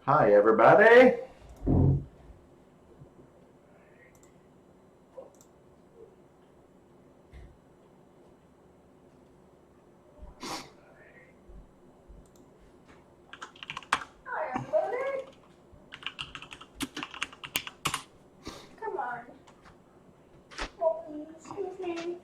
Hi, everybody. Hi, everybody. Come on. Oh, please, excuse me.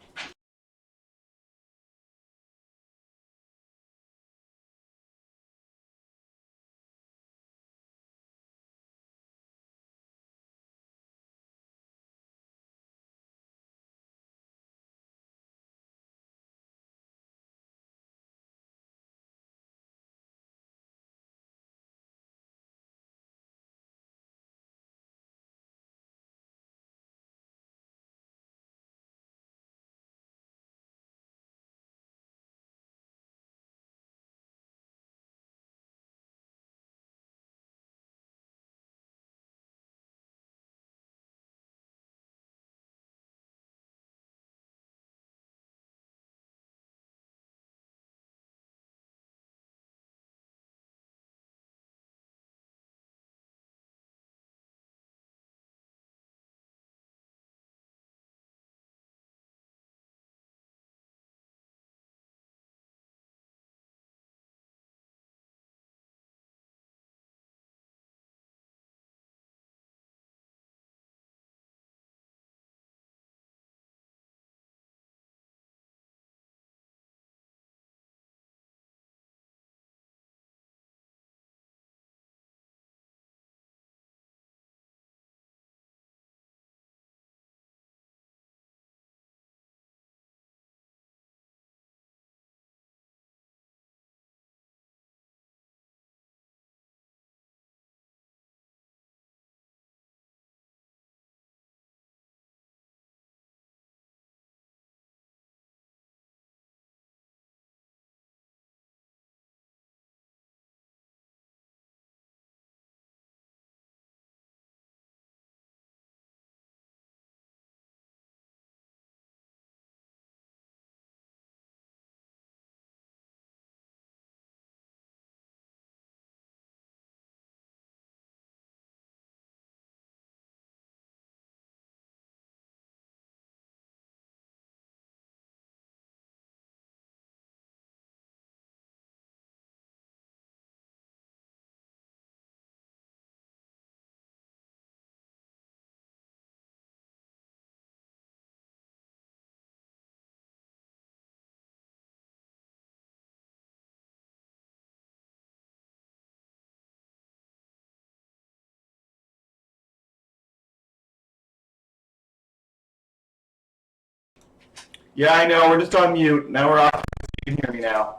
Yeah, I know. We're just on mute. Now we're off. You can hear me now.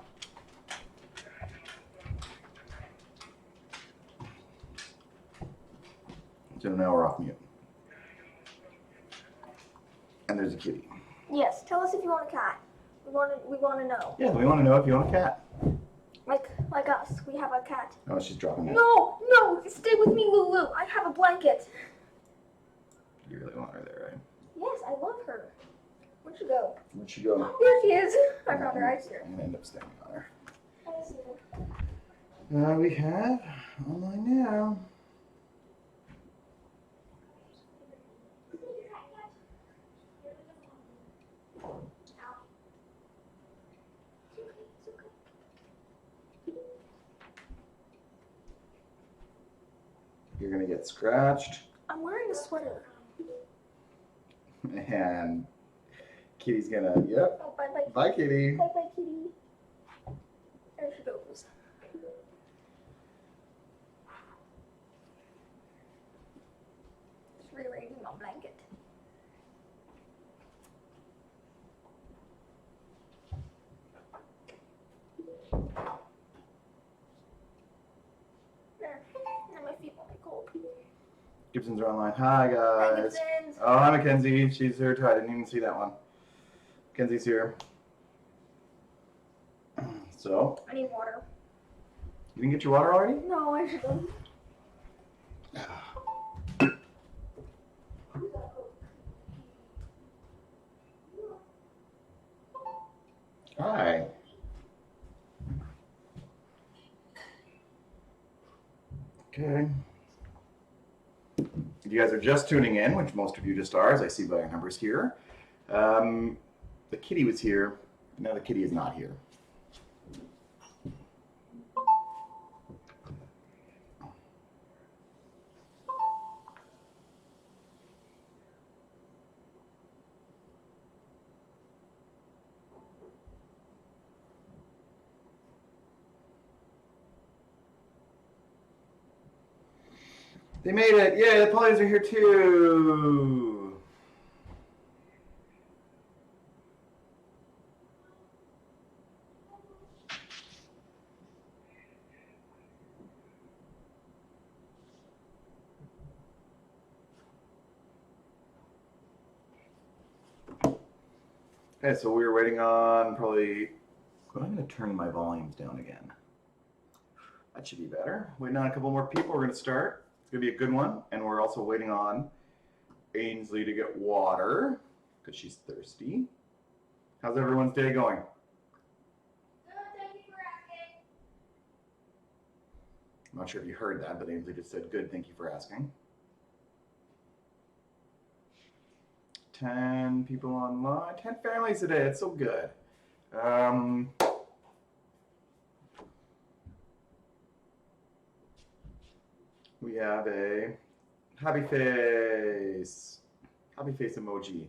So now we're off mute. And there's a kitty. Yes, tell us if you want a cat. We want to know. Yeah, we want to know if you want a cat. Like us, we have a cat. Oh, she's dropping it. No, stay with me, Lulu. I have a blanket. You really want her there, right? Yes, I love her. Where'd she go? Where'd she go? There she is. I found her. I see her. I'm going to end up standing on her. I see her. We have online now. You're going to get scratched. I'm wearing a sweater. And Kitty's going to, yep. Oh, bye, Bye, Kitty. Bye, Kitty. There she goes. Just rearranging my blanket. There. Now my feet won't be cold. Gibsons are online. Hi, guys. Hi, Gibsons. Oh, hi, Mackenzie. She's here too. I didn't even see that one. Mackenzie's here. So. I need water. You didn't get your water already? No, I shouldn't. Hi. Okay. If you guys are just tuning in, which most of you just are, as I see by your numbers here, the kitty was here. Now the kitty is not here. They made it! Yeah, the polys are here too! Okay, so we were waiting on probably... I'm going to turn my volumes down again. That should be better. Waiting on a couple more people. We're going to start. It's going to be a good one. And we're also waiting on Ainsley to get water because she's thirsty. How's everyone's day going? Good, thank you for asking. I'm not sure if you heard that, but Ainsley just said, good, thank you for asking. 10 people online. 10 families today. That's so good. We have a happy face emoji.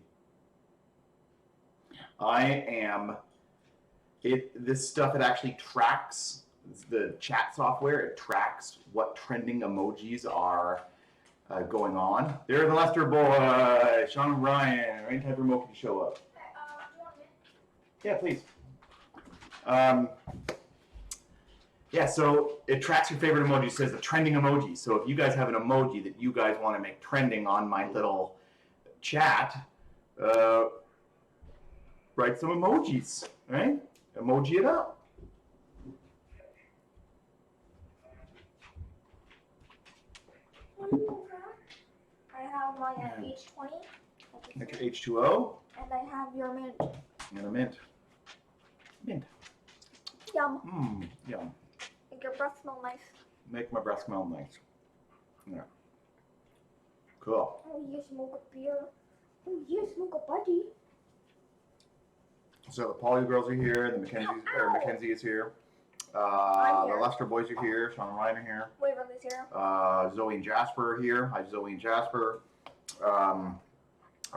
This stuff, it actually tracks the chat software. It tracks what trending emojis are going on. There's the Lester boy, Sean and Ryan. Any type of remote can show up. Yeah, please. Yeah, so it tracks your favorite emoji. It says the trending emoji. So if you guys have an emoji that you guys want to make trending on my little chat, write some emojis, right? Emoji it up. I have mine at H20. Make your H2O. And I have your mint. And a mint. Mint. Yum. Yum. Make your breath smell nice. Make my breath smell nice. Yeah. Cool. Oh, you smoke a beer. Oh, you smoke a budgie. So the Poly girls are here, the Mackenzie is here. I'm here. The Lester boys are here, Sean and Ryan are here. Waverly's here. Zoe and Jasper are here. Hi, Zoe and Jasper. I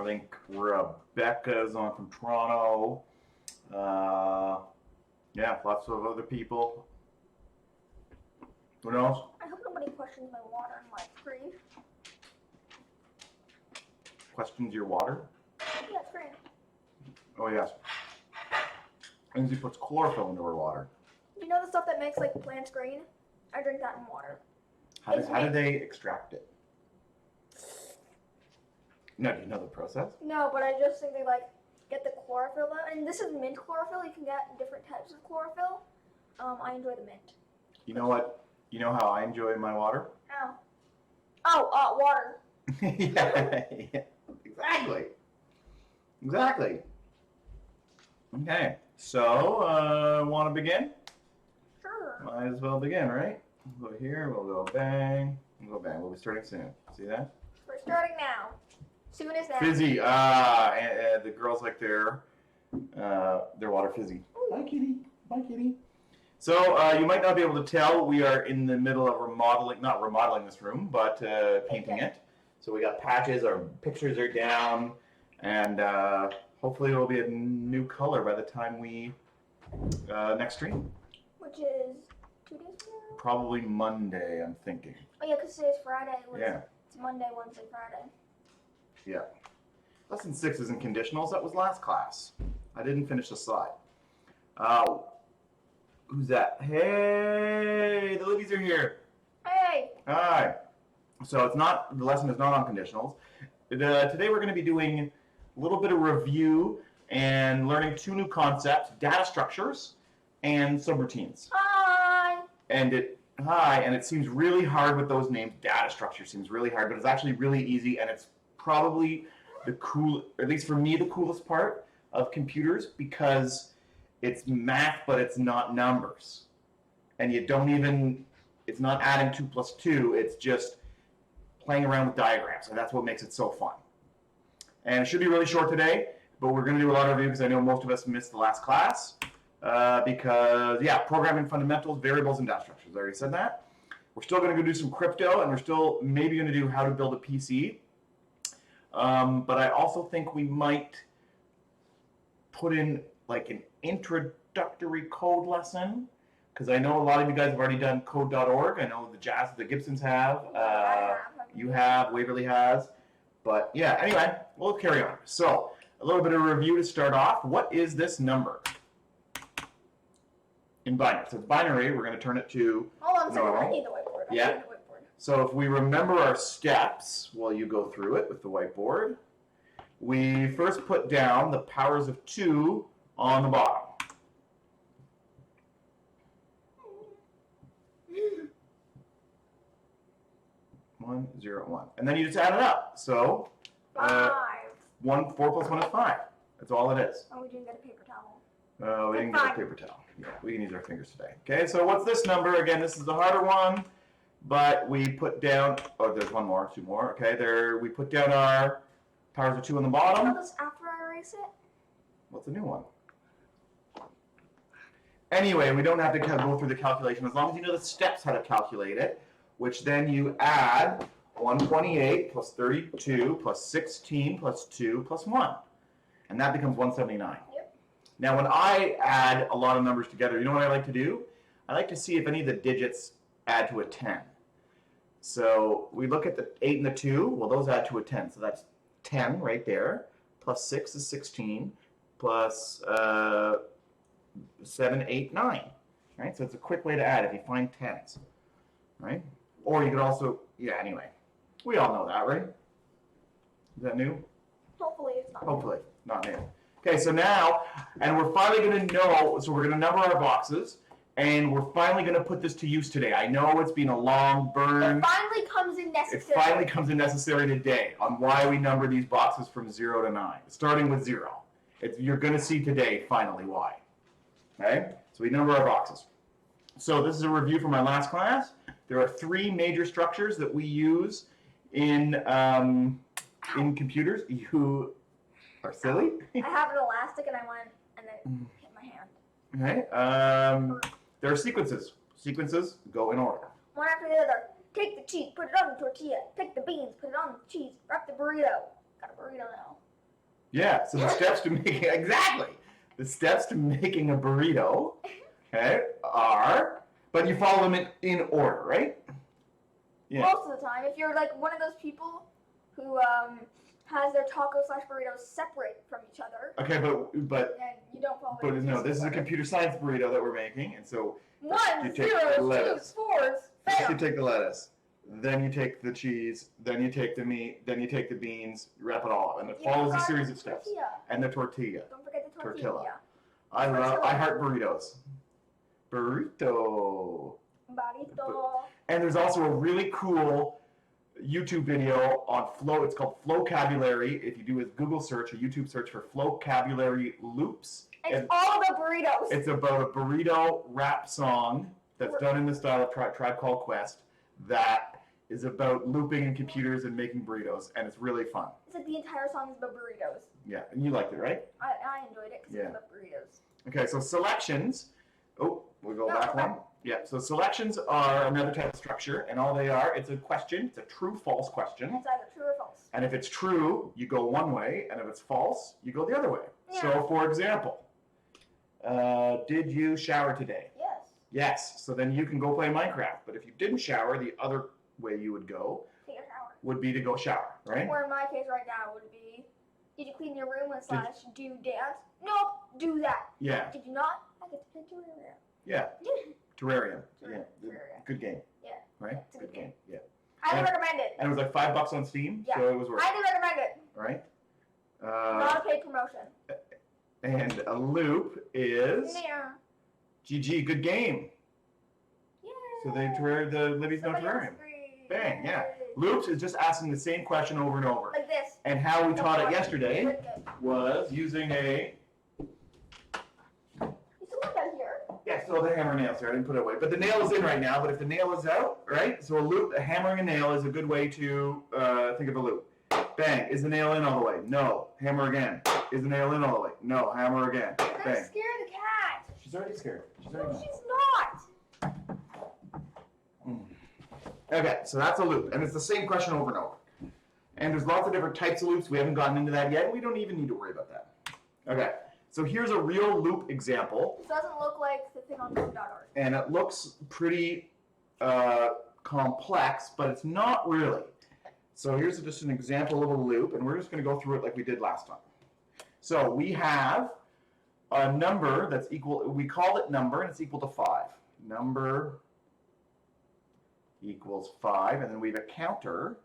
think Rebecca's on from Toronto. Yeah, lots of other people. Who knows? I hope nobody questions my water in my screen. Questions your water? Yeah, it's green. Oh, yes. Lindsay puts chlorophyll into her water. You know the stuff that makes like plants green? I drink that in water. How do they extract it? No, do you know the process? No, but I just think they like get the chlorophyll out. And this is mint chlorophyll. You can get different types of chlorophyll. I enjoy the mint. You know what? You know how I enjoy my water? How? Oh, water. Yeah, exactly. Exactly. Okay, so want to begin? Sure. Might as well begin, right? We'll go here, we'll go bang, we'll go bang. We'll be starting soon. See that? We're starting now. Soon as that. Fizzy. And the girls like their water fizzy. Ooh. Bye, kitty. Bye, kitty. So you might not be able to tell, we are in the middle of not remodeling this room, but painting it. So we got patches, our pictures are down, and hopefully it'll be a new color by the time we next stream. Which is 2 days from now? Probably Monday, I'm thinking. Oh yeah, because today's Friday. Yeah. It's Monday, Wednesday, Friday. Yeah. Lesson 6 isn't conditionals. That was last class. I didn't finish the slide. Who's that? Hey, the Libbies are here. Hey! Hi. So the lesson is not on conditionals. Today we're going to be doing a little bit of review and learning 2 new concepts, data structures and subroutines. Hi! And it seems really hard with those names. Data structure seems really hard, but it's actually really easy, and it's probably at least for me, the coolest part of computers, because it's math, but it's not numbers. And you don't even it's not adding 2 plus 2. It's just playing around with diagrams, and that's what makes it so fun. And it should be really short today, but we're going to do a lot of review because I know most of us missed the last class. Because, yeah, programming fundamentals, variables, and data structures. I already said that. We're still going to go do some crypto, and we're still maybe going to do how to build a PC. But I also think we might put in like an introductory code lesson, because I know a lot of you guys have already done code.org. I know the Gibsons have. You have, Waverly has. But yeah, anyway, we'll carry on. So, a little bit of a review to start off. What is this number? In binary. So it's binary, we're going to turn it to Hold on a second, I normal. need the whiteboard. I Yeah. need the whiteboard. So if we remember our steps while you go through it with the whiteboard, we first put down the powers of 2 on the bottom. 1, 0, 1. And then you just add it up. So 5. 4 plus 1 is 5. That's all it is. Oh, we didn't get a paper towel. We didn't get a paper towel. Yeah, we can use our fingers today. Okay, so what's this number? Again, this is the harder one, but we put down, oh, there's 1 more, 2 more. Okay, there we put down our powers of 2 on the Tell bottom. this after I erase it. What's the new one? Anyway, we don't have to go through the calculation as long as you know the steps how to calculate it, which then you add 128 plus 32 plus 16 plus 2 plus 1. And that becomes 179. Yep. Now, when I add a lot of numbers together, you know what I like to do? I like to see if any of the digits add to a 10. So we look at the 8 and the 2. Well, those add to a 10. So that's 10 right there. Plus 6 is 16. Plus 7, 8, 9. Right? So it's a quick way to add if you find 10s. Right? Or you could also, yeah, anyway. We all know that, right? Is that new? Hopefully it's not. Hopefully, not new. Okay, so now, and we're finally going to know, so we're going to number our boxes, and we're finally going to put this to use today. I know it's been a long burn. It finally comes in It necessary. finally comes in necessary today on why we number these boxes from 0 to 9, starting with 0. You're going to see today, finally, why. Okay, so we number our boxes. So this is a review from my last class. There are 3 major structures that we use in computers. You are silly. I have an elastic and I went and then hit my hand. Okay. There are sequences. Sequences go in order. One after the other. Take the cheese, put it on the tortilla. Take the beans, put it on the cheese. Wrap the burrito. Got a burrito now. Yeah. So the steps to making exactly the steps to making a burrito, okay, are, but you follow them in order, right? Yeah. Most of the time, if you're like one of those people who has their taco / burritos separate from each other, Okay, but then you don't follow. but no, this is a computer science burrito that we're making, and so 1, you take 0, the 2, lettuce. 4s. first Fail. you take the lettuce, then you take the cheese, then you take the meat, then you take the beans, you wrap it all up, and it You follows a forgot series the of steps. tortilla. And the tortilla. Don't forget the Tortilla. tortilla. I heart burritos. Burrito. Burrito. And there's also a really cool YouTube video on flow. It's called Flowcabulary. If you do a Google search, a YouTube search for Flowcabulary loops. It's and all about burritos. it's about a burrito rap song that's done in the style of Tribe Called Quest that is about looping in computers and making burritos, and it's really fun. It's like the entire song is about burritos. Yeah, and you liked it, right? I enjoyed it because Yeah. it's about burritos. Okay, so selections. Oh, we'll go No, back okay. one. Yeah, so selections are another type of structure, and all they are, it's a question. It's a true-false question. It's either true or false. And if it's true, you go one way, and if it's false, you go the other way. Yeah. So, for example, did you shower today? Yes. Yes. So then you can go play Minecraft. But if you didn't shower, the other way you would go Take a shower. would be to go shower, right? Or in my case right now would be, did you clean your room / do you dance? Nope, do that. Yeah. Did you not? I get to play Terraria. Yeah. Terrarium. Yeah. Terraria. Good game. Yeah. Right? It's a good game. Yeah. Highly And- recommend it. And it was like $5 on Steam, Yeah. so it was worth it, Highly recommend it. right? Not a paid promotion. And a loop is Yeah. GG, good game. Yay. So they terrarium the Libby's no Somebody else terrarium. agreed. Bang, yeah. Yay. Loops is just asking the same question over and over. Like this. And how we taught it yesterday Like this. was using a, You still have that here? yes, still have the hammer and nails here. I didn't put it away. But the nail is in right now. But if the nail is out, right? So a loop, hammering a nail is a good way to think of a loop. Bang. Is the nail in all the way? No. Hammer again. Is the nail in all the way? No. Hammer again. You're Bang. gonna scare the cat. She's already scared. She's No, already mad. she's not. Okay, so that's a loop. And it's the same question over and over. And there's lots of different types of loops. We haven't gotten into that yet. We don't even need to worry about that. Okay, so here's a real loop example. This doesn't look like the thing on loop.org. And it looks pretty complex, but it's not really. So here's just an example of a loop, and we're just going to go through it like we did last time. So we have a number that's equal, we call it number, and it's equal to 5. Number equals 5, and then we have a counter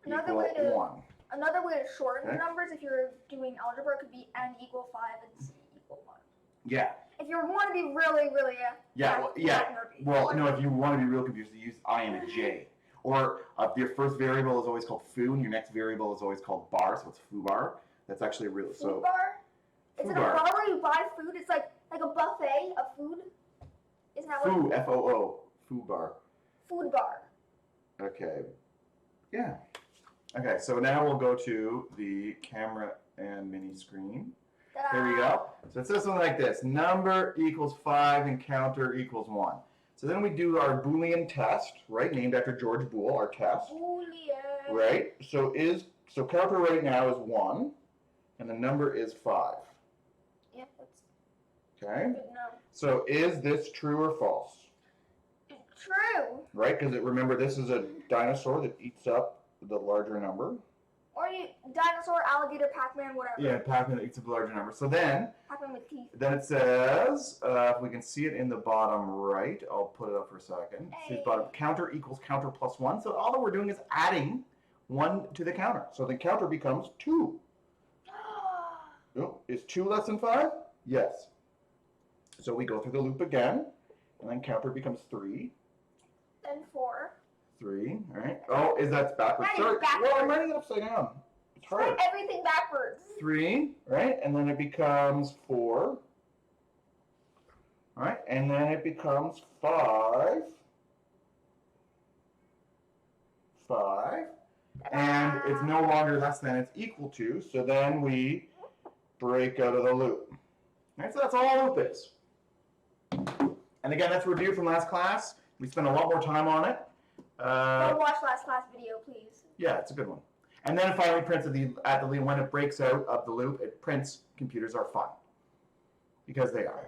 Another equal way to 1. Another way to shorten Okay. the numbers, if you're doing algebra, could be n equal 5 and c equal 1. Yeah. If you want to be really, really nerdy. Well, no, if you want to be real confused, you use I and a J. Or your first variable is always called foo, and your next variable is always called bar, so it's foo bar. That's actually real. Food So bar? Is food it a bar. bar where you buy food? It's like a buffet of food? Isn't that what? foo, F-O-O, foo bar. Food bar. Okay. Yeah. Okay, so now we'll go to the camera and mini screen. Ta-da. There we go. So it says something like this. Number equals 5 and counter equals 1. So then we do our Boolean test, right? Named after George Boole, our test. Boolean. Right? So counter right now is 1, and the number is 5. Yeah, that's Okay? good to know. So is this true or false? True. Right? Because remember, this is a dinosaur that eats up the larger number. Or dinosaur, alligator, Pac-Man, whatever. Yeah, Pac-Man that eats up the larger number. So then Pac-Man with teeth. it says, if we can see it in the bottom right, I'll put it up for a second. See the bottom, counter equals counter plus 1. So all that we're doing is adding 1 to the counter. So the counter becomes 2. Oh, is 2 less than 5? Yes. So we go through the loop again, and then counter becomes 3. Then 4. 3, all right. Oh, that's backwards. That is Sorry. backwards. Well, I'm writing it upside down. It's hard. Write everything backwards. 3, right? And then it becomes 4. All right, and then it becomes 5. 5. And it's no longer less than, it's equal to. So then we break out of the loop. All right, so that's all a loop is. And again, that's a review from last class. We spent a lot more time on it. Go watch last class video, please. Yeah, it's a good one. And then it finally prints at the loop. When it breaks out of the loop, it prints computers are fun. Because they are.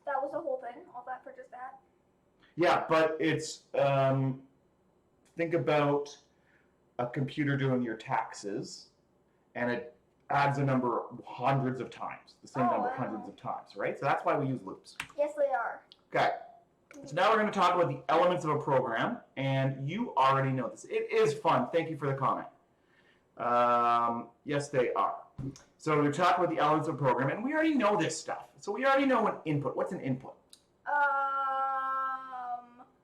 That was the whole thing. All that for just that. Yeah, but it's, think about a computer doing your taxes, and it adds a number hundreds of times. The same number hundreds of times, right? So that's why we use loops. Yes, they are. Okay. So now we're going to talk about the elements of a program, and you already know this. It is fun. Thank you for the comment. Yes, they are. So we talk about the elements of a program, and we already know this stuff. So we already know an input. What's an input?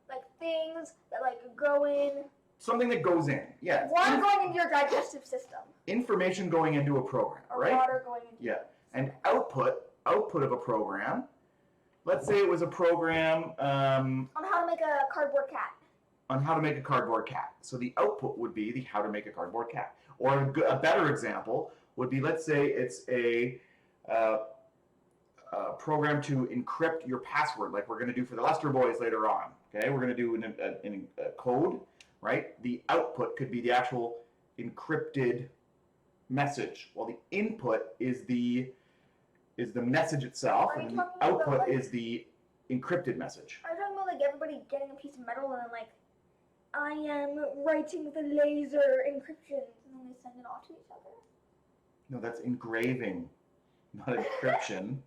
Like things that like go in. Something that goes in. Yeah. Water going into your digestive system. Information going into a program, Or right? water going into. Yeah. And output of a program. Let's say it was a program On how to make a cardboard cat. on how to make a cardboard cat. So the output would be the how to make a cardboard cat. Or a better example would be, let's say it's a program to encrypt your password, like we're going to do for the Lester boys later on. Okay, we're going to do a code, right? The output could be the actual encrypted message, while the input is the message itself, Are you and the talking about, output like- is the encrypted message. Are you talking about like everybody getting a piece of metal and then like, I am writing the laser encryption, and then they send it off to each other? No, that's engraving, not encryption.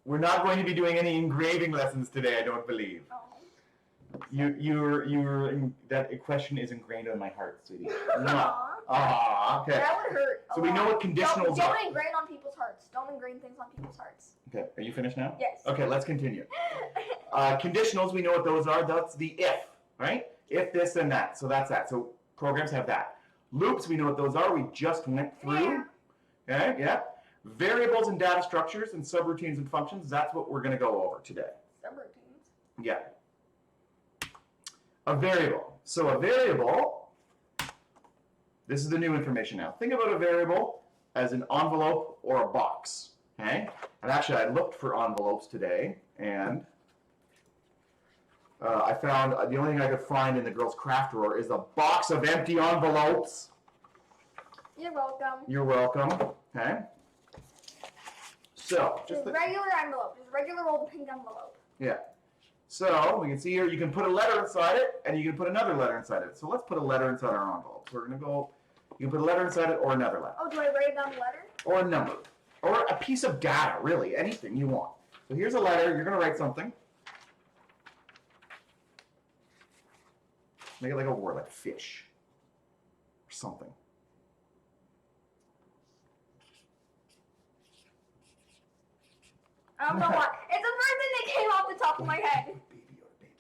We're not going to be doing any engraving lessons today, I don't believe. Oh. That question is ingrained on my heart, sweetie. Aw. Ah, okay. That would hurt. So we know what conditionals don't are. engrain on people's hearts. Don't engrain things on people's hearts. Okay, are you finished now? Yes. Okay, let's continue. Conditionals, we know what those are. That's the if, right? If this, then that. So that's that. So programs have that. Loops, we know what those are. We just went through. Yeah. Okay, yeah. Variables and data structures and subroutines and functions, that's what we're going to go over today. Subroutines. Yeah. A variable. So a variable, this is the new information now. Think about a variable as an envelope or a box. Okay? And actually, I looked for envelopes today, and I found the only thing I could find in the girls' craft drawer is a box of empty envelopes. You're welcome. You're welcome. Okay? So, Just regular envelope. Just regular old pink envelope. Yeah. So, we can see here, you can put a letter inside it, and you can put another letter inside it. So let's put a letter inside our envelope. So we're going to go, you can put a letter inside it or another letter. Oh, do I write down the letter? Or a number. Or a piece of data, really. Anything you want. So here's a letter. You're going to write something. Make it like a word, like fish. Or something. I don't know why. It's the first thing that came off the top of my head. Baby Yoda, baby.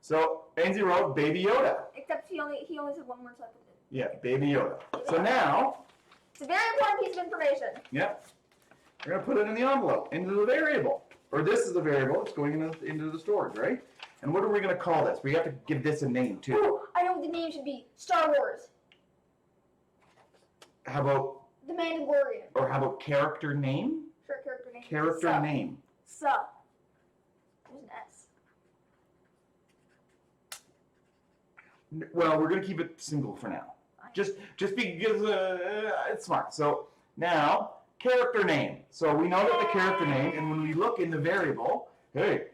So, Ainsley wrote Baby Yoda. Except he only said one word, so I put it. Yeah, Baby Yoda. So now, It's a very important piece of information. yep, we're going to put it in the envelope, into the variable. Or this is the variable, it's going into the storage, right? And what are we going to call this? We have to give this a name, too. Ooh, I know what the name should be. Star Wars. How about, The Mandalorian. or how about character name? Sure, character name. Character Suh. name. Suh. There's an S. Well, we're going to keep it single for now. Just because it's smart. So now, character name. So we know that the character name, and when we look in the variable, hey,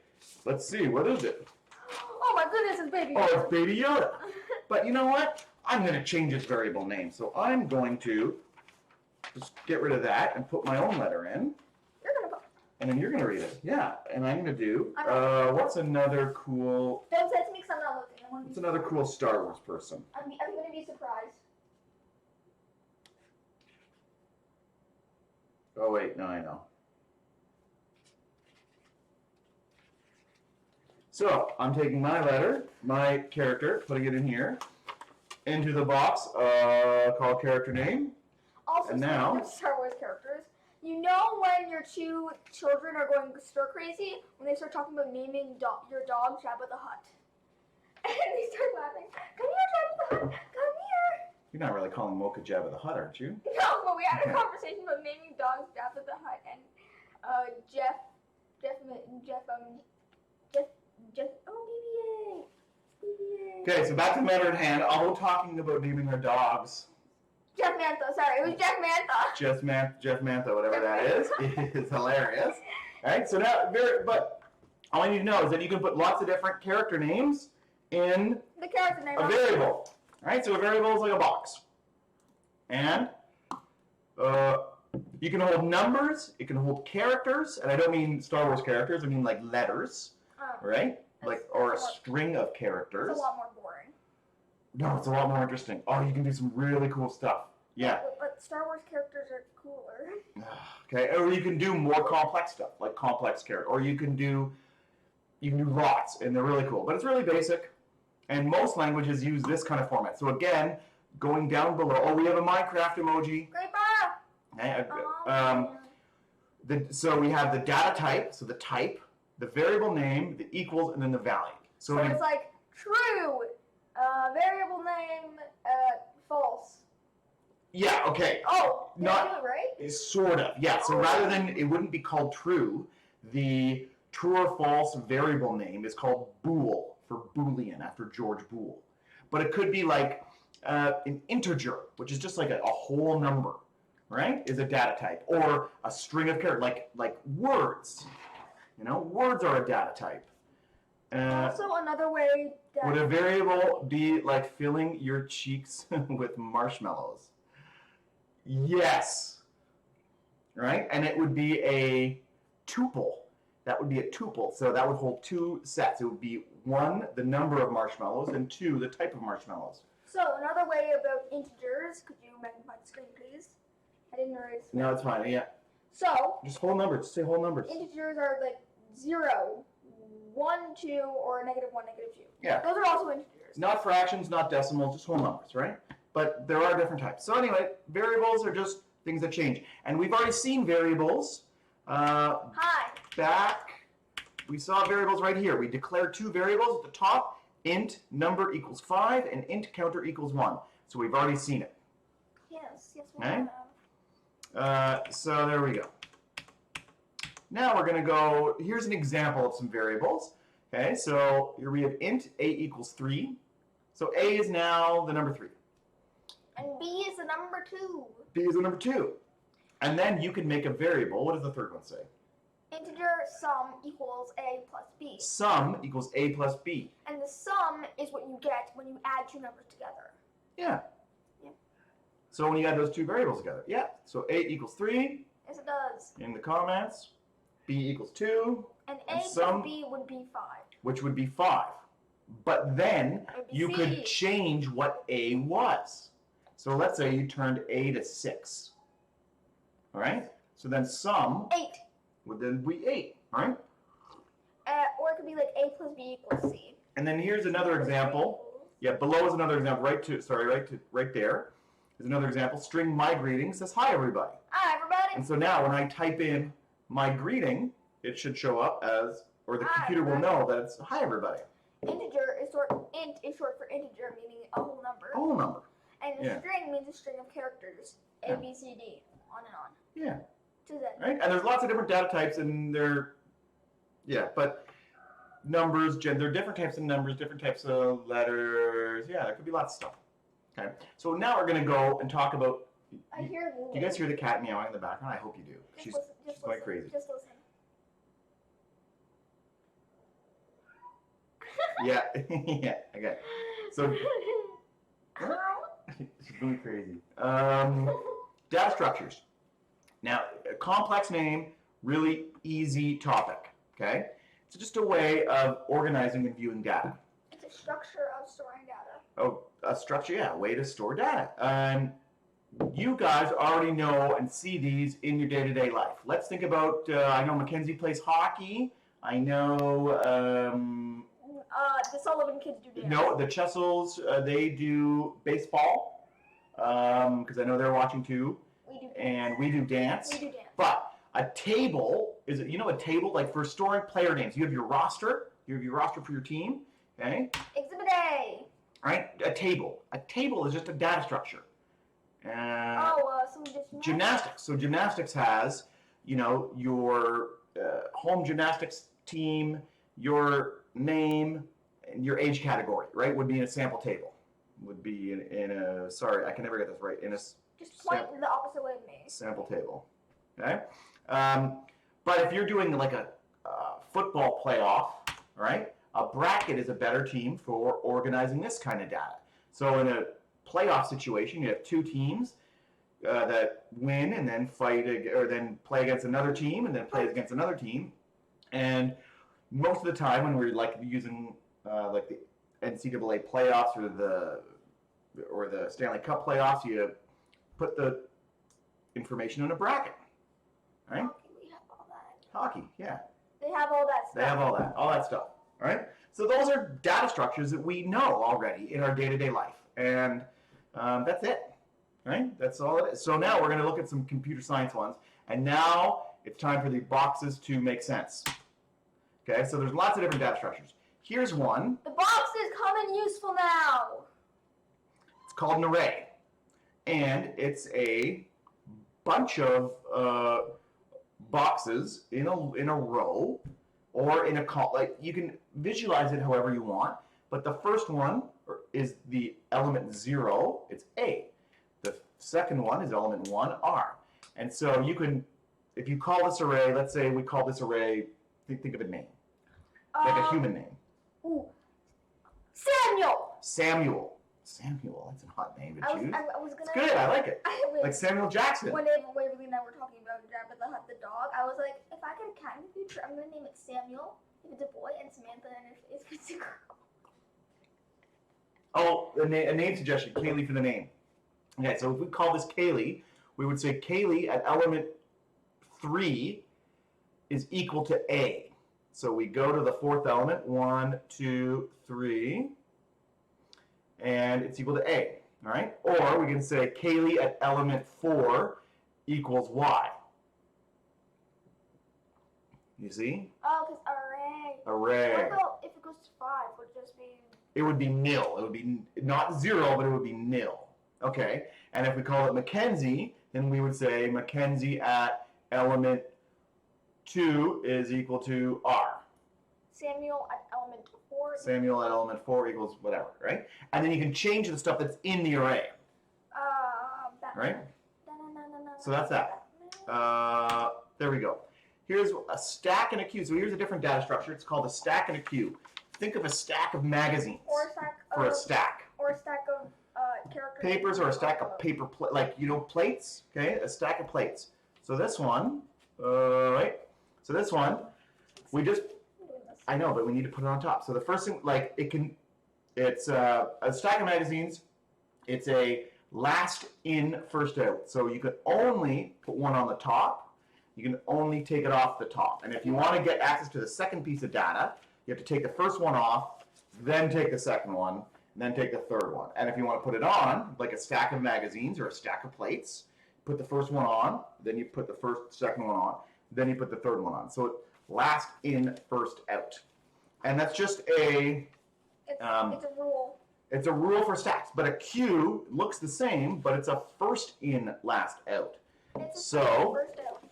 let's see, what is it? Oh my goodness, it's Baby Oh, Yoda. it's Baby Yoda. But you know what? I'm going to change its variable name. So I'm going to just get rid of that and put my own letter in. You're gonna put. And then you're going to read it. Yeah. And I'm going to do, what's another cool, Don't say it to me because I'm not looking. I want to what's another cool Star Wars person? I'm gonna be surprised. Oh, wait, no, I know. So, I'm taking my letter, my character, putting it in here, into the box called character name. Also, And speaking now- of Star Wars characters, you know when your two children are going stir crazy when they start talking about naming your dog Jabba the Hutt, and they start laughing. Come here, Jabba the Hutt. Come here. You're not really calling Mocha Jabba the Hutt, aren't you? No, but we had a Okay. conversation about naming dogs Jabba the Hutt, and Jeff, oh, BB-8. Okay, so back to the matter at hand. Although talking about naming our dogs, Jeff Mantha, sorry, it was Jeff Mantha. Jeff Mantha, whatever that is hilarious. All right, so now, but all I need to know is that you can put lots of different character names in The character name. a variable. All right, so a variable is like a box. And you can hold numbers, it can hold characters, and I don't mean Star Wars characters, I mean like letters, right? Like, or a string of characters. It's a lot more boring. No, it's a lot more interesting. Oh, you can do some really cool stuff. Yeah. But Star Wars characters are cooler. Okay, or you can do more complex stuff, like complex character, or you can do lots, and they're really cool. But it's really basic, and most languages use this kind of format. So again, going down below, we have a Minecraft emoji. Grandpa! Okay, Oh, so we have the data type, so the type, the variable name, the equals, and then the value. so it's like true, variable name, false. Yeah, okay. Oh, did Not- I do it right? It's sort of, yeah. So rather than, it wouldn't be called true, the true or false variable name is called bool, for Boolean, after George Boole. But it could be like an integer, which is just like a whole number, right? Is a data type. Or a string of characters, like words. You know, words are a data type. Also, another way that Would a variable be like filling your cheeks with marshmallows? Yes. Right? And it would be a tuple. That would be a tuple. So that would hold two sets. It would be 1, the number of marshmallows, and 2, the type of marshmallows. So another way about integers, could you magnify the screen, please? I didn't erase. No, it's fine. Yeah. So Just whole numbers. Say whole numbers. integers are like 0, 1, 2, or -1, -2. Yeah. Those are also integers. Not fractions, not decimals, just whole numbers, right? But there are different types. So anyway, variables are just things that change. And we've already seen variables Hi. back. We saw variables right here. We declared two variables at the top. Int number equals 5 and int counter equals 1. So we've already seen it. Yes, we Okay. have. So there we go. Now we're going to go, here's an example of some variables. Okay, so here we have int a equals 3. So a is now the number 3. And B is the number 2. B is the number 2. And then you can make a variable. What does the third one say? Integer sum equals A plus B. Sum equals a plus b. And the sum is what you get when you add two numbers together. Yeah. Yeah. So when you add those two variables together, yeah. So a equals 3 Yes, it does. in the comments. B equals 2, And A And plus sum- B would be 5. which would be 5. But then It would be you C. could change what a was. So let's say you turned a to 6. All right? So then sum 8. would then be 8, all right? Or it could be like A plus B equals C. And then here's another example. Yeah, below is another example. Right there is another example. String my greetings says hi everybody. Hi, everybody. And so now when I type in my greeting, it should show up as, or the computer will know that it's hi everybody. Int is short for integer, meaning a whole number. A whole number. And Yeah. string means a string of characters. A, Yeah. B, C, D, on and on. Yeah. To Z. Right? And there's lots of different data types and but numbers, there are different types of numbers, different types of letters. Yeah, there could be lots of stuff. Okay. So now we're going to go and talk about, I hear do you guys hear the cat meowing in the background? I hope you do. She's going crazy. Just listen. Yeah. Yeah. Okay. So she's going crazy. Data structures. Now, a complex name, really easy topic. Okay. It's just a way of organizing and viewing data. It's a structure of storing data. Oh, a structure, yeah, a way to store data. You guys already know and see these in your day-to-day life. Let's think about, I know Mackenzie plays hockey. I know, The Sullivan kids do dance. no, the Chessels, they do baseball, because I know they're watching too. We do dance. And we do dance. We do dance. But a table, a table, like for storing player names. You have your roster for your team, okay? Exhibit A. Right? A table. A table is just a data structure. Some just Gymnastics. So gymnastics has, your home gymnastics team, your name, and your age category, right? Would be in a sample table. Would be in a, sorry, I can never get this right, in a Just point the opposite way of me. sample table, okay? But if you're doing like a football playoff, right? A bracket is a better team for organizing this kind of data. So in a playoff situation, you have two teams that win and then then play against another team and then play against another team. And most of the time when we're like using like the NCAA playoffs or the Stanley Cup playoffs, you put the information in a bracket, right? Hockey, we have all that. Hockey, yeah. They have all that stuff. They have all that stuff, all right? So those are data structures that we know already in our day-to-day life. And that's it, right? That's all it is. So now we're going to look at some computer science ones. And now it's time for the boxes to make sense. Okay, so there's lots of different data structures. Here's one. The boxes come in useful now. It's called an array. And it's a bunch of boxes in a row or in a column. Like you can visualize it however you want. But the first one is the element 0, it's A. The second one is element 1, R. And so you can, if you call this array, let's say we call this array, think of a name, like a human name. Ooh. Samuel. Samuel, that's a hot name to choose. I was gonna. It's good, I like it. Like Samuel Jackson. When Waverly and I were talking about Jabba the Hutt, the dog, I was like, if I get a cat in the future, I'm gonna name it Samuel if it's a boy, and Samantha if it's a girl. Oh, a name suggestion, Kaylee for the name. Okay, so if we call this Kaylee, we would say Kaylee at element 3 is equal to A. So we go to the fourth element, 1, 2, 3, and it's equal to A, all right? Or we can say Kaylee at element 4 equals Y. You see? Oh, because array. Array. What about if it goes to 5? Would it just be... It would be nil. It would be not 0, but it would be nil. Okay? And if we call it Mackenzie, then we would say Mackenzie at element 2 is equal to R. Samuel at element 4. Samuel at element 4 equals whatever, right? And then you can change the stuff that's in the array. Right? So that's that. There we go. Here's a stack and a queue. So here's a different data structure. It's called a stack and a queue. Think of a stack of magazines Or a stack for of... a stack. Or a stack of characters. Papers or a stack of paper, like, you know, plates, okay? A stack of plates. So this one, right? So this one, we just, I know, but we need to put it on top. So the first thing, like, it's a stack of magazines. It's a last in, first out. So you could only put one on the top. You can only take it off the top. And if you want to get access to the second piece of data, you have to take the first one off, then take the second one, and then take the third one. And if you want to put it on, like a stack of magazines or a stack of plates, put the first one on, then you put the second one on, then you put the third one on. So it's last in, first out. And that's just it's a rule. It's a rule for stacks. But a queue looks the same, but it's a first in, last out. It's a So first out.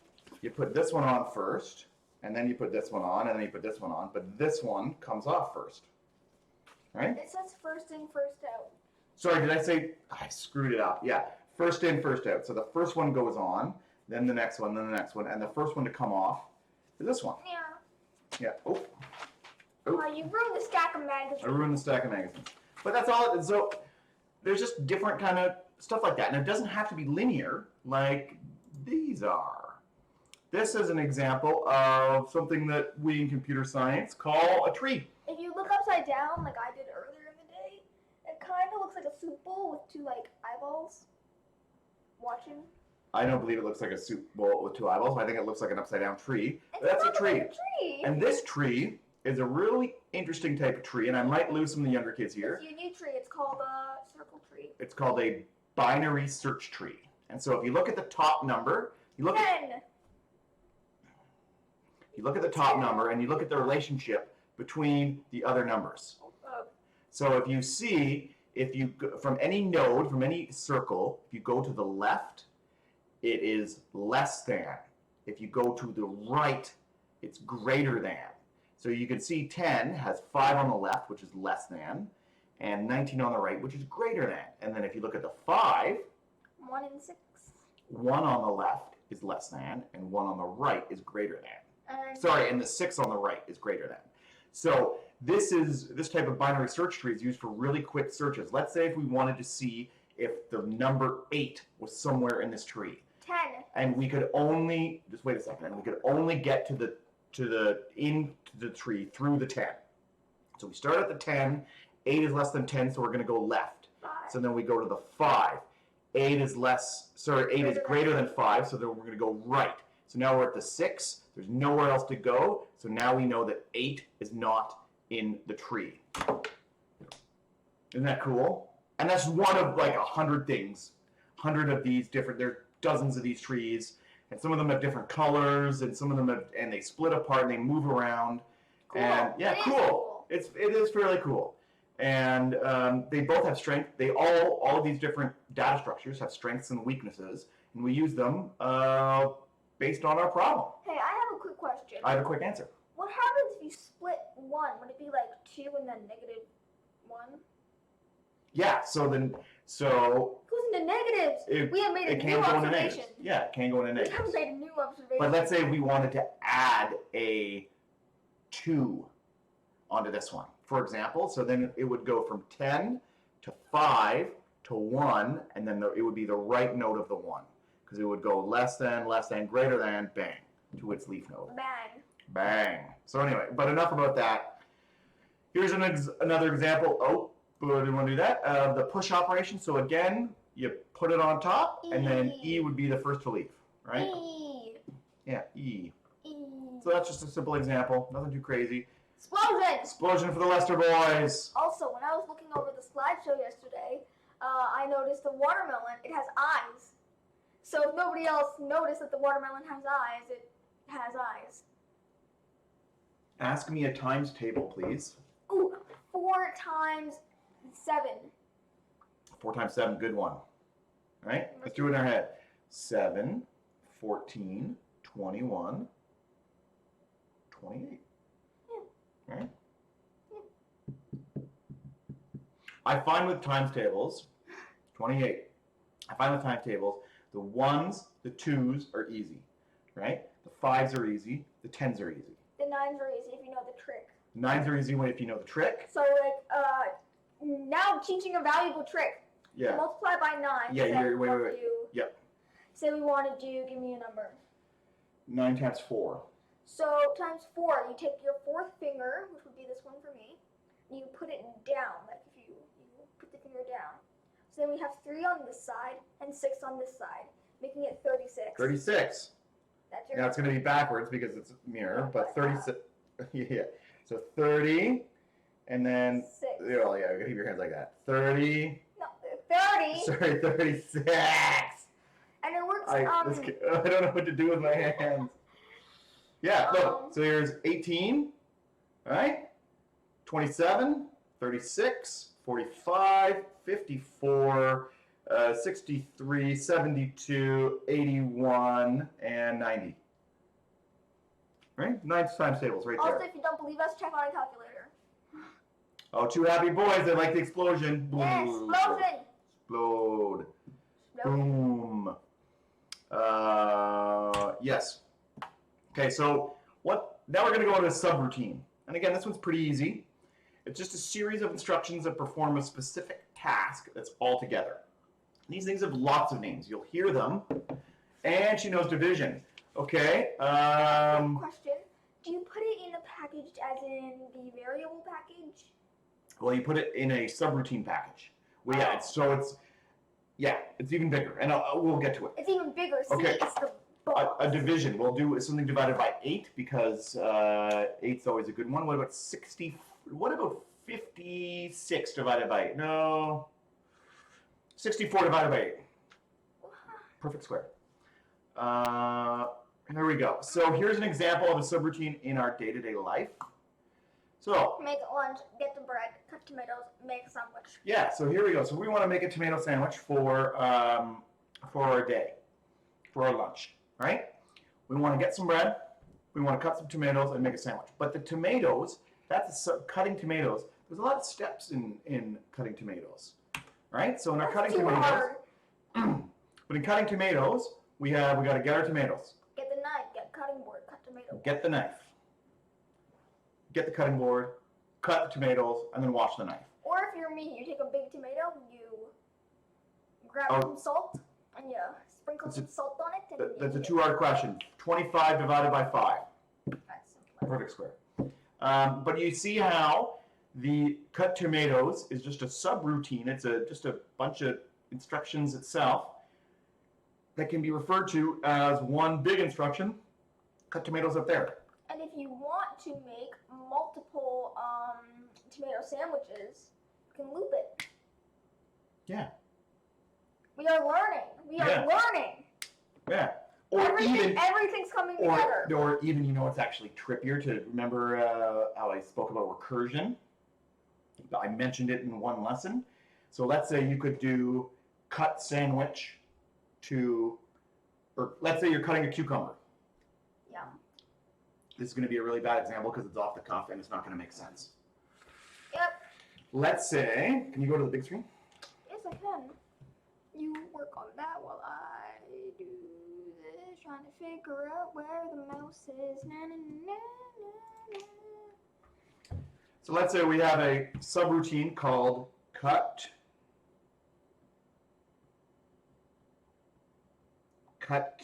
you put this one on first, and then you put this one on, and then you put this one on, but this one comes off first. Right? It says first in, first out. Sorry, did I say, I screwed it up. Yeah, first in, first out. So the first one goes on, then the next one, then the next one, and the first one to come off is this one. Yeah. Yeah, oh. You ruined the stack of magazines. I ruined the stack of magazines. But that's all, so there's just different kind of stuff like that. And it doesn't have to be linear like these are. This is an example of something that we in computer science call a tree. If you look upside down, like I did earlier in the day, it kind of looks like a soup bowl with 2 like eyeballs watching. I don't believe it looks like a soup bowl with 2 eyeballs. I think it looks like an upside down tree. It's That's a not tree. like a tree. And this tree is a really interesting type of tree, and I might lose some of the younger kids here. It's a unique tree. It's called a circle tree. It's called a binary search tree. And so if you look at the top number, you look 10. at the top number and you look at the relationship between the other numbers. So if you see, if you go from any node, from any circle, if you go to the left, it is less than. If you go to the right, it's greater than. So you can see 10 has 5 on the left, which is less than, and 19 on the right, which is greater than. And then if you look at the 5, 1 and 6. 1 on the left is less than, and 1 on the right is greater than. And And the 6 on the right is greater than. So this type of binary search tree is used for really quick searches. Let's say if we wanted to see if the number 8 was somewhere in this tree. 10. And we could only, just wait a second, and we could only get into the tree through the 10. So we start at the 10, 8 is less than 10, so we're going to go left. 5. So then we go to the 5. 8 is greater than 5, so then we're going to go right. So now we're at the 6. There's nowhere else to go. So now we know that 8 is not in the tree. Isn't that cool? And that's one of like 100 things. 100 of these different, there's dozens of these trees. And some of them have different colors, and some of them have, and they split apart and they move around. Cool. And yeah, It is cool. cool. It is fairly cool. And they both have strength. They all of these different data structures have strengths and weaknesses, and we use them based on our problem. Hey, I have a quick question. I have a quick answer. What happens if you split 1? Would it be like 2 and then -1? Yeah. So It goes into negatives. It- We have made a it new can go into observation. negatives. Yeah, it can go into We have negatives. made a new observation. But let's say we wanted to add a 2 onto this one, for example. So then it would go from 10 to 5 to 1, and then it would be the right node of the 1. Because it would go less than, greater than, bang, to its leaf node. Bang. Bang. So anyway, but enough about that. Here's another example. Oh, I didn't want to do that. The push operation. So again, you put it on top, and then E would be the first to leave, right? E. Yeah, E. E. So that's just a simple example. Nothing too crazy. Explosion! Explosion for the Lester boys. Also, when I was looking over the slideshow yesterday, I noticed the watermelon, it has eyes. So if nobody else noticed that the watermelon has eyes, it has eyes. Ask me a times table, please. Ooh, 4 times 7. 4 times 7, good one. All right, let's do it in our head. 7, 14, 21, 28. Yeah. Right? Yeah. I find with times tables, 28. I find with times tables, the 1s, the 2s are easy, right? The 5s are easy, the 10s are easy. The 9s are easy if you know the trick. 9s are easy if you know the trick. So like, now I'm teaching a valuable trick. Yeah. Multiply by 9. Yeah, wait. Yep. Say we want to do, give me a number. 9 times 4. So times 4, you take your 4th finger, which would be this one for me, and you put it down, like if you put the finger down. So then we have 3 on this side and 6 on this side, making it 36. 36. That's your Now it's going to be backwards because it's a mirror, but 36. Yeah. So 30, and then 6. Oh yeah, you gotta keep your hands like that. 30. No, 30. Sorry, 36. And it works. I don't know what to do with my hands. Yeah, look. So here's 18, right? 27, 36, 45, 54, 63, 72, 81, and 90. Right? 9 times tables right there. Also, if you don't believe us, check on a calculator. Oh, 2 happy boys. They like the explosion. Yeah, explosion. Explode. Boom. Yes. Okay, so now we're going to go into a subroutine. And again, this one's pretty easy. It's just a series of instructions that perform a specific task that's all together. These things have lots of names. You'll hear them. And she knows division. Okay. Question. Do you put it in a package as in the variable package? Well, you put it in a subroutine package. Well, yeah, it's even bigger. And we'll get to it. It's even bigger. See, Okay. it's the boss. A division. We'll do something divided by 8 because 8's always a good one. What about 60? What about 56 divided by 8? No. 64 divided by 8. Perfect square. Here we go. So here's an example of a subroutine in our day-to-day life. So Make lunch, get the bread, cut tomatoes, make a sandwich. yeah, so here we go. So we want to make a tomato sandwich for our day, for our lunch, right? We want to get some bread, we want to cut some tomatoes and make a sandwich. But the tomatoes, cutting tomatoes, there's a lot of steps in cutting tomatoes, right? So in our cutting tomatoes, but in cutting tomatoes, we got to get our tomatoes. Get the knife, get cutting board, cut tomatoes. Get the knife. Get the cutting board, cut the tomatoes, and then wash the knife. Or if you're me, you take a big tomato, you grab some salt, and you sprinkle some salt on it. And That's a 2-hard question. 25 divided by 5. That's simple. Perfect square. But you see how the cut tomatoes is just a subroutine. It's just a bunch of instructions itself that can be referred to as one big instruction. Cut tomatoes up there. And if you want to make multiple tomato sandwiches, you can loop it. Yeah. We are learning. We are learning. Yeah. Or Everything's coming together. Or even, it's actually trippier to remember how I spoke about recursion. I mentioned it in one lesson. So let's say you could do cut sandwich or let's say you're cutting a cucumber. Yeah. This is going to be a really bad example because it's off the cuff and it's not going to make sense. Yep. Let's say, can you go to the big screen? Yes, I can. You work on that while I do this, trying to figure out where the mouse is. Na, na, na, na, na. So let's say we have a subroutine called cut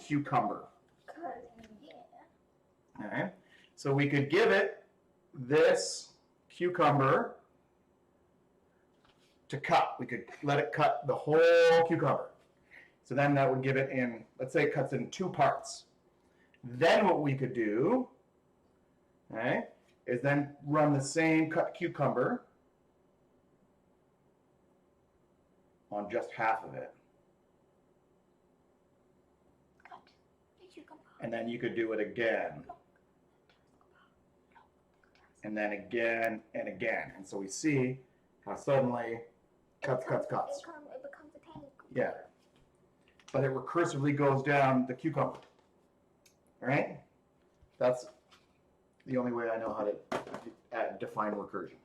cucumber. Yeah. All right. So we could give it this cucumber to cut. We could let it cut the whole cucumber. So then that would give it in, let's say it cuts in 2 parts. Then what we could do okay, is then run the same cut cucumber on just half of it. Cut the cucumber. And then you could do it again. And then again and again. And so we see how suddenly cuts. It becomes a tiny cucumber. Yeah. But it recursively goes down the cucumber. Right? That's the only way I know how to define recursion.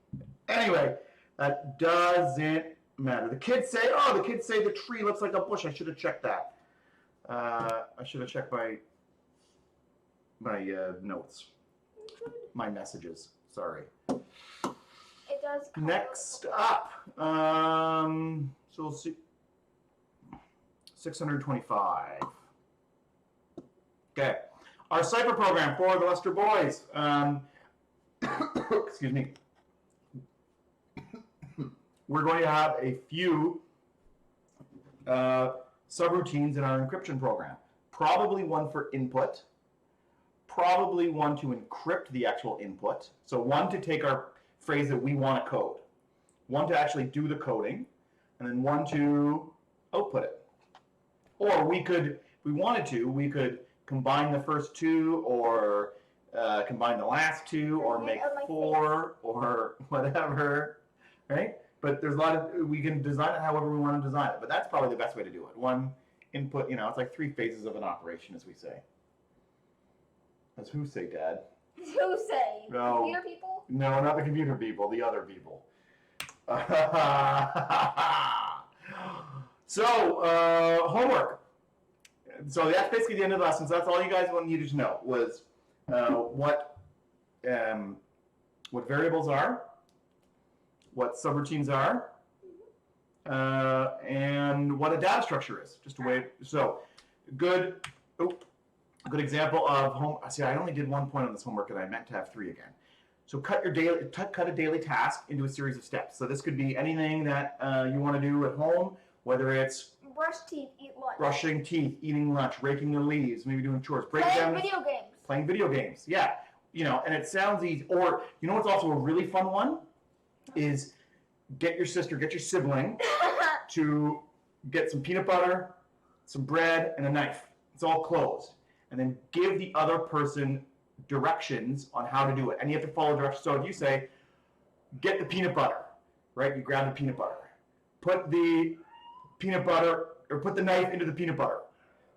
Anyway, that doesn't matter. The kids say the tree looks like a bush. I should have checked that. I should have checked my notes, my messages. Sorry. It does. Next up, so we'll see. 625. Okay, our cipher program for the Lester boys. Excuse me. We're going to have a few subroutines in our encryption program. Probably one for input. Probably one to encrypt the actual input. So one to take our phrase that we want to code. One to actually do the coding. And then one to output it. Or we could, if we wanted to, we could combine the first two or combine the last two or make four or whatever, right? But there's a lot of, we can design it however we want to design it. But that's probably the best way to do it. One input, it's like three phases of an operation, as we say. As who say, Dad? Who say? No. Computer people? No, not the computer people, the other people. So, homework. So that's basically the end of the lesson. So that's all you guys needed to know was what variables are, what subroutines are, and what a data structure is. Just a way. So, good example of home. See, I only did 1 point on this homework, and I meant to have 3 again. So cut a daily task into a series of steps. So this could be anything that you want to do at home, whether it's brush teeth, eat lunch, brushing teeth, eating lunch, raking the leaves, maybe doing chores, playing video games. Yeah, and it sounds easy. Or what's also a really fun one is get your sibling to get some peanut butter, some bread, and a knife. It's all closed, and then give the other person directions on how to do it, and you have to follow directions. So if you say, get the peanut butter, right? You grab the peanut butter, put the peanut butter, or put the knife into the peanut butter.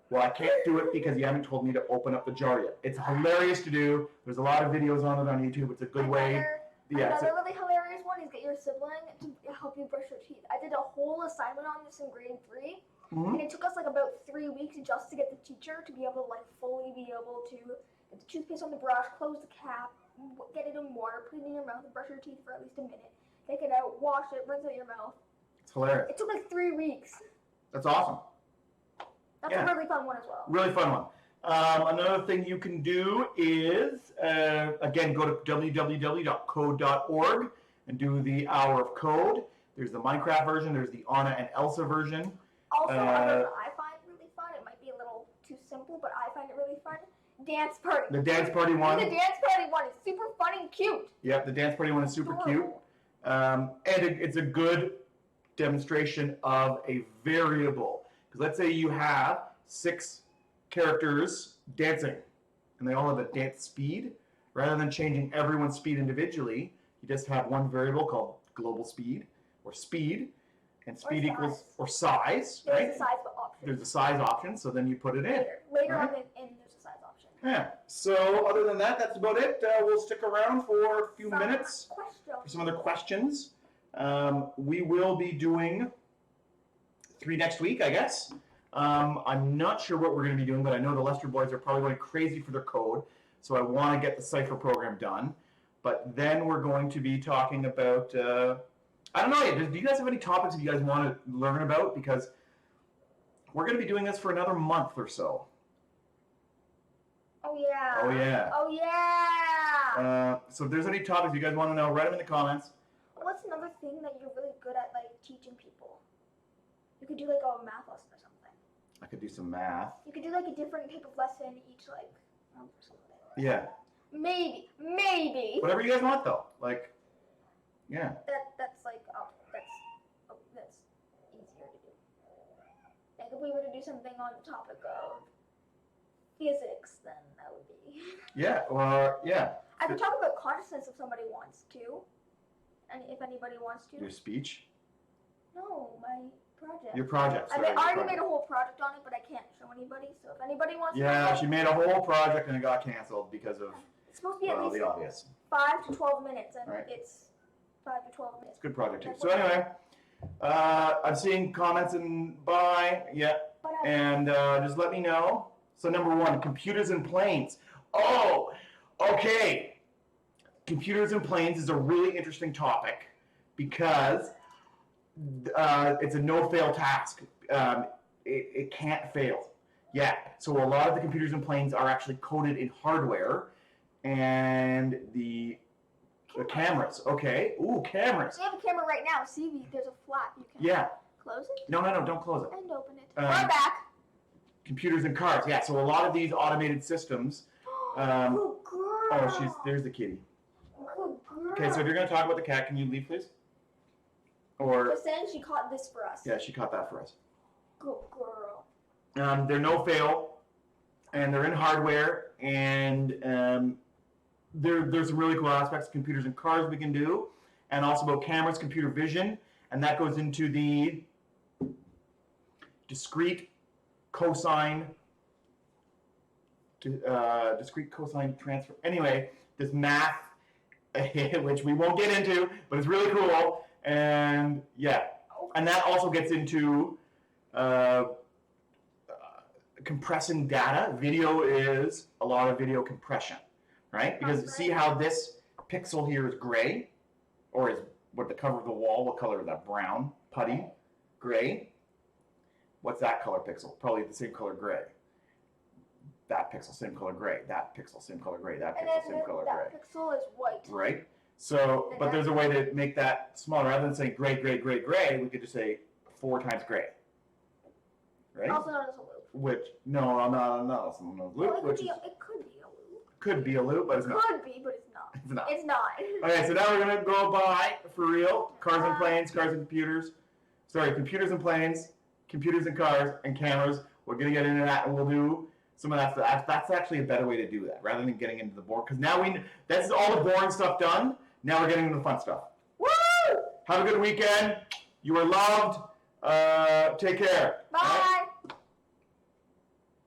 Well, I can't do it because you haven't told me to open up the jar yet. It's hilarious to do. There's a lot of videos on it on YouTube. It's a good way. Another really hilarious one is get your sibling to help you brush your teeth. I did a whole assignment on this in grade 3, and it took us like about 3 weeks just to get the teacher to be able to fully be able to get the toothpaste on the brush, close the cap, get it in water, put it in your mouth, and brush your teeth for at least a minute. Take it out, wash it, rinse out your mouth. It's hilarious. It took like 3 weeks. That's awesome. That's a really fun one as well. Really fun one. Another thing you can do is, again, go to www.code.org and do the hour of code. There's the Minecraft version. There's the Anna and Elsa version. Also, another I find really fun. It might be a little too simple, but I find it really fun. Dance party. The dance party one. The dance party one is super fun and cute. Yep, the dance party one is super cute. And it's a good demonstration of a variable. Because let's say you have 6 characters dancing, and they all have a dance speed. Rather than changing everyone's speed individually, you just have one variable called global speed, or speed, and speed equals, or size, right? There's a size option. There's a size option, so then you put it in. Later on in there's a size option. Yeah, so other than that, that's about it. We'll stick around for a few minutes for some other questions. We will be doing 3 next week, I guess. I'm not sure what we're going to be doing, but I know the Lester boys are probably going crazy for their code, so I want to get the cipher program done. But then we're going to be talking about, I don't know yet, do you guys have any topics that you guys want to learn about? Because we're going to be doing this for another month or so. Oh, yeah. Oh, yeah. Oh, yeah. So if there's any topics you guys want to know, write them in the comments. What's another thing that you're really good at, teaching people? You could do, a math lesson or something. I could do some math. You could do, a different type of lesson each, month or something. Yeah. Maybe. Whatever you guys want, though. Like, yeah. That's easier to do. Like if we were to do something on the topic of physics, then that would be. Yeah, or, yeah. I could talk about consciousness if somebody wants to. And if anybody wants to. Your speech? No, my project. Your project, sorry. I already made a whole project on it, but I can't show anybody. So if anybody wants to. Yeah, she made a whole project and it got canceled because of, It's supposed to be at least the obvious. 5 to 12 minutes, and Right. it's 5 to 12 minutes. It's a good project, too. So anyway, I'm seeing comments and bye. Yeah. But And just let me know. So number 1, computers and planes. Oh, okay. Computers and planes is a really interesting topic because it's a no-fail task. It can't fail. Yeah. So a lot of the computers and planes are actually coded in hardware, and the cameras. Okay. Ooh, cameras. we have a camera right now. See, there's a flap. You can Yeah. close it No, don't close it. and open it. Um, We're back. Computers and cars. Yeah. So a lot of these automated systems. Good girl. Oh, there's the kitty. Good girl. Okay, so if you're going to talk about the cat, can you leave, please? Or, Just saying she caught this for us. yeah, she caught that for us. Good girl. They're no fail, and they're in hardware, and there's some really cool aspects of computers and cars we can do, and also about cameras, computer vision, and that goes into the discrete cosine transfer. Anyway, this math, which we won't get into, but it's really cool, and yeah. And that also gets into compressing data. Video is a lot of video compression, right? Because see how this pixel here is gray, or is what the cover of the wall, what color is that? Brown, putty, gray. What's that color pixel? Probably the same color gray. That pixel, same color gray. That pixel, same color gray. That pixel, same color gray. That pixel is white. Right? So, but there's a way to make that smaller. Rather than saying gray, gray, gray, gray, we could just say 4 times gray. Right? Also known as a loop. Which, no, not a loop. Well, Which it could be a loop. could be a loop, but it's not. Could be, but it's not. It's not. It's not. Okay, so now we're going to go by, for real, cars and planes, cars and computers. Sorry, computers and planes, computers and cars, and cameras. We're going to get into that, and we'll do some of that stuff. That's actually a better way to do that, rather than getting into the boring. Because now that's all the boring stuff done. Now we're getting into the fun stuff. Woo! Have a good weekend. You are loved. Take care. Bye.